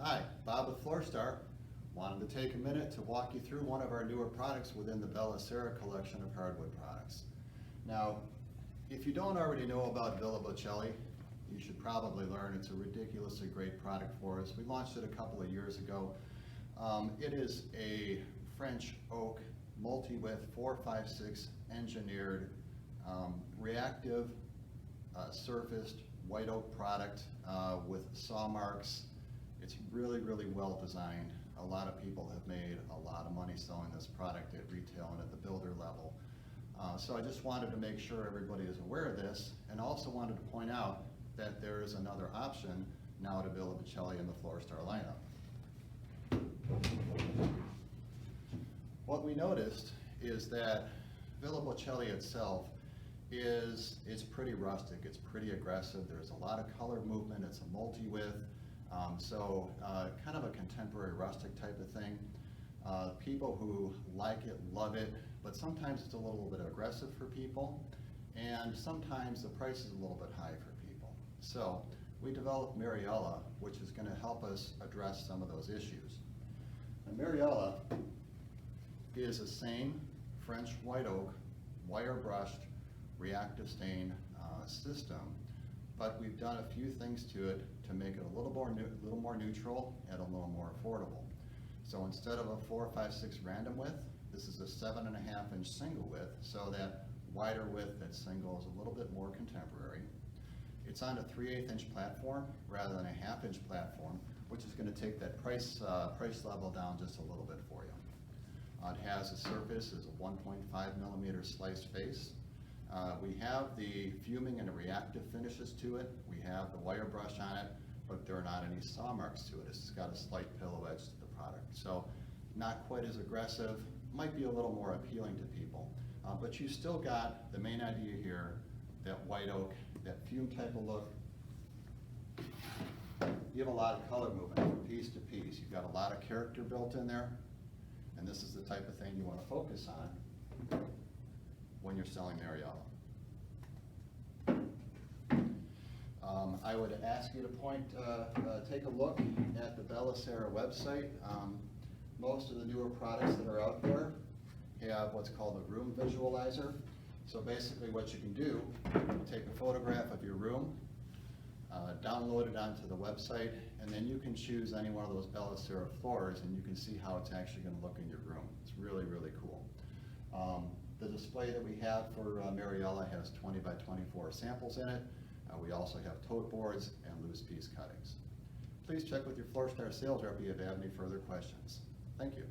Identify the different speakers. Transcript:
Speaker 1: Hi, Bob with FlorStar. Wanted to take a minute to walk you through one of our newer products within the Bella Cera collection of hardwood products. Now, if you don't already know about Villa Bocelli, you should probably learn. It's a ridiculously great product for us. We launched it a couple of years ago. It is a French oak multi-width 456 engineered reactive surfaced white oak product with saw marks. It's really, really well designed. A lot of people have made a lot of money selling this product at retail and at the builder level. So I just wanted to make sure everybody is aware of this, and also wanted to point out that there is another option now to Villa Bocelli in the FlorStar lineup. What we noticed is that Villa Bocelli itself it's pretty rustic, it's pretty aggressive, there's a lot of color movement, it's a multi-width, kind of a contemporary rustic type of thing. People who like it, love it, but sometimes it's a little bit aggressive for people, and sometimes the price is a little bit high for people. So we developed Mariella, which is going to help us address some of those issues. And Mariella is the same French white oak, wire brushed, reactive stain system, but we've done a few things to it to make it a little more neutral and a little more affordable. So instead of a 456 random width, this is a 7.5 inch single width, so that wider width, that single, is a little bit more contemporary. It's on a 3/8 inch platform rather than a 1/2 inch platform, which is going to take that price level down just a little bit for you. It has a surface as a 1.5 millimeter sliced face. We have the fuming and the reactive finishes to it. We have the wire brush on it, but there are not any saw marks to it. It's got a slight pillow edge to the product. So not quite as aggressive, might be a little more appealing to people. But you still got the main idea here, that white oak, that fume type of look. You have a lot of color movement from piece to piece. You've got a lot of character built in there, and this is the type of thing you want to focus on when you're selling Mariella. I would ask you to take a look at the Bella Cera website. Most of the newer products that are out there have what's called a room visualizer. So basically what you can do, take a photograph of your room, download it onto the website, and then you can choose any one of those Bella Cera floors and you can see how it's actually going to look in your room. It's really, really cool. The display that we have for Mariella has 20 by 24 samples in it. We also have tote boards and loose piece cuttings. Please check with your FlorStar sales rep if you have any further questions. Thank you.